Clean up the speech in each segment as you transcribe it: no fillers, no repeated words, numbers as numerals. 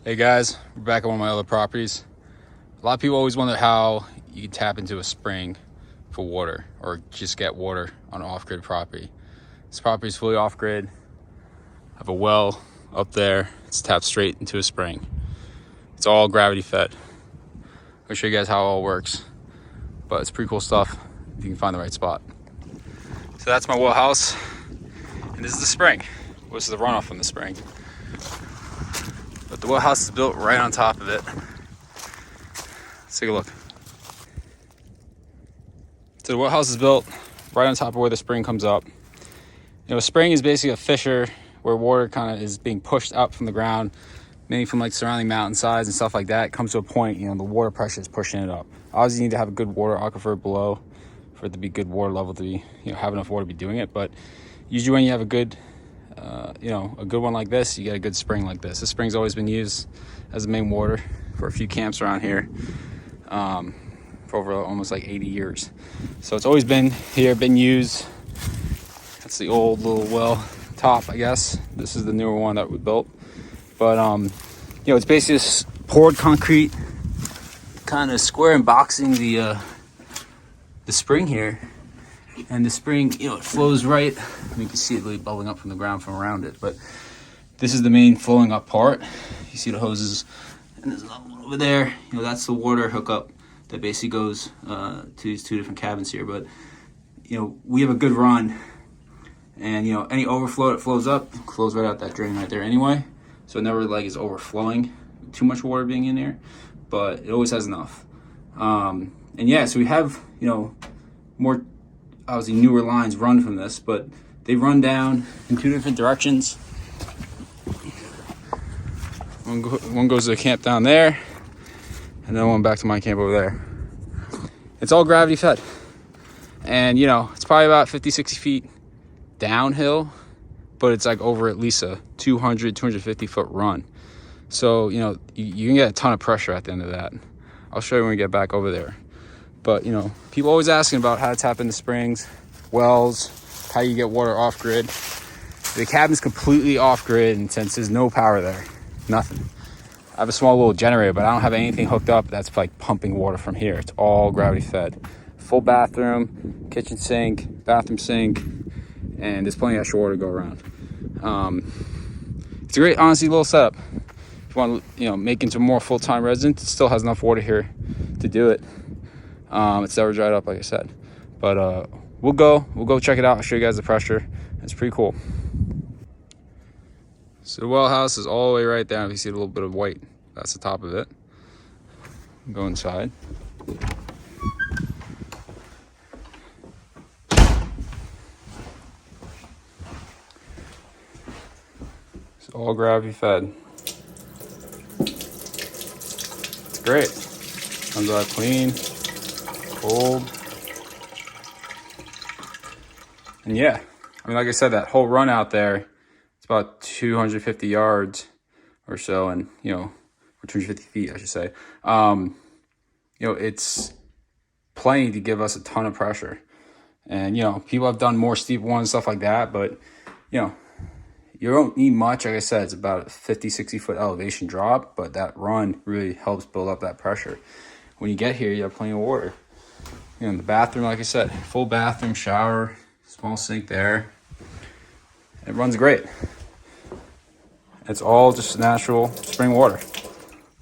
Hey guys, we're back at one of my other properties. A lot of people always wonder how you can tap into a spring for water or just get water on an off-grid property. This property is fully off-grid. I have a well up there. It's tapped straight into a spring. It's all gravity fed. I'll show you guys how it all works, but it's pretty cool stuff if you can find the right spot. So that's my well house, and this is the spring. This is the runoff from the spring. But the well house is built right on top of it. Let's take a look. So the well house is built right on top of where the spring comes up. You know, a spring is basically a fissure where water kind of is being pushed up from the ground, mainly from like surrounding mountainsides and stuff like that. It comes to a point, you know, the water pressure is pushing it up. Obviously, you need to have a good water aquifer below for it to be good water level to be, you know, have enough water to be doing it. But usually when you have a good a good one like this, you get a good spring like this. This spring's always been used as the main water for a few camps around here for over almost like 80 years. So it's always been here, been used. That's the old little well top, I guess. This is the newer one that we built. But you know, it's basically this poured concrete kind of square emboxing the spring here. And the spring, you know, it flows right. You can see it really bubbling up from the ground from around it. But this is the main flowing up part. You see the hoses, and there's another one over there. You know, that's the water hookup that basically goes to these two different cabins here. But you know, we have a good run, and you know, any overflow that flows up flows right out that drain right there anyway. So it never like is overflowing, too much water being in there, but it always has enough. And yeah, so we have, you know, more obviously newer lines run from this, but they run down in two different directions. One goes to the camp down there, and then one back to my camp over there. It's all gravity fed, and you know, it's probably about 50-60 feet downhill, but it's like over at least a 200-250 foot run. So you know, you can get a ton of pressure at the end of that. I'll show you when we get back over there. But, you know, people always asking about how to tap into springs, wells, how you get water off grid. The cabin's completely off grid, and since there's no power there, nothing. I have a small little generator, but I don't have anything hooked up that's like pumping water from here. It's all gravity fed. Full bathroom, kitchen sink, bathroom sink, and there's plenty of extra water to go around. It's a great, honestly, little setup. If you want to, you know, make into a more full-time resident, it still has enough water here to do it. It's never dried up, like I said, but we'll go check it out. I'll show you guys the pressure. It's pretty cool. So the well house is all the way right there. If you see a little bit of white, that's the top of it. Go inside. It's all gravity fed. It's great. Comes out clean. Cold. And yeah, I mean, like I said, that whole run out there, it's about 250 yards or so, and you know, or 250 feet, I should say. You know, it's plenty to give us a ton of pressure. And you know, people have done more steep ones, stuff like that, but you know, you don't need much. Like I said, it's about a 50-60 foot elevation drop, but that run really helps build up that pressure. When you get here, you have plenty of water. You know, in the bathroom, like I said, full bathroom, shower, small sink there. It runs great. It's all just natural spring water.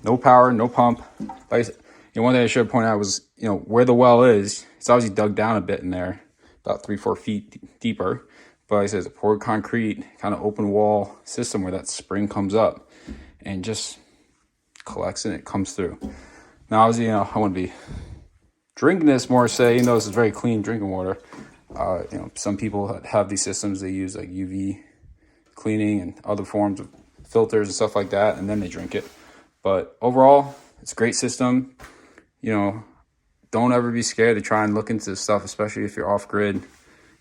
No power, no pump. Like I said, you know, one thing I should point out was, you know, where the well is, it's obviously dug down a bit in there, about 3-4 feet deeper. But like I said, it's a poured concrete, kind of open wall system where that spring comes up and just collects and it comes through. Now, obviously, you know, I wouldn't be drinking this more, say, even though this is very clean drinking water. You know, some people have these systems, they use like UV cleaning and other forms of filters and stuff like that, and then they drink it. But overall, it's a great system. You know, don't ever be scared to try and look into this stuff, especially if you're off grid.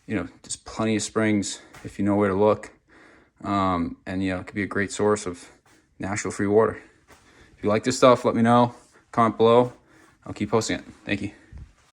You know, there's plenty of springs if you know where to look. And you know, it could be a great source of natural free water. If you like this stuff, let me know. Comment below. I'll keep posting it. Thank you.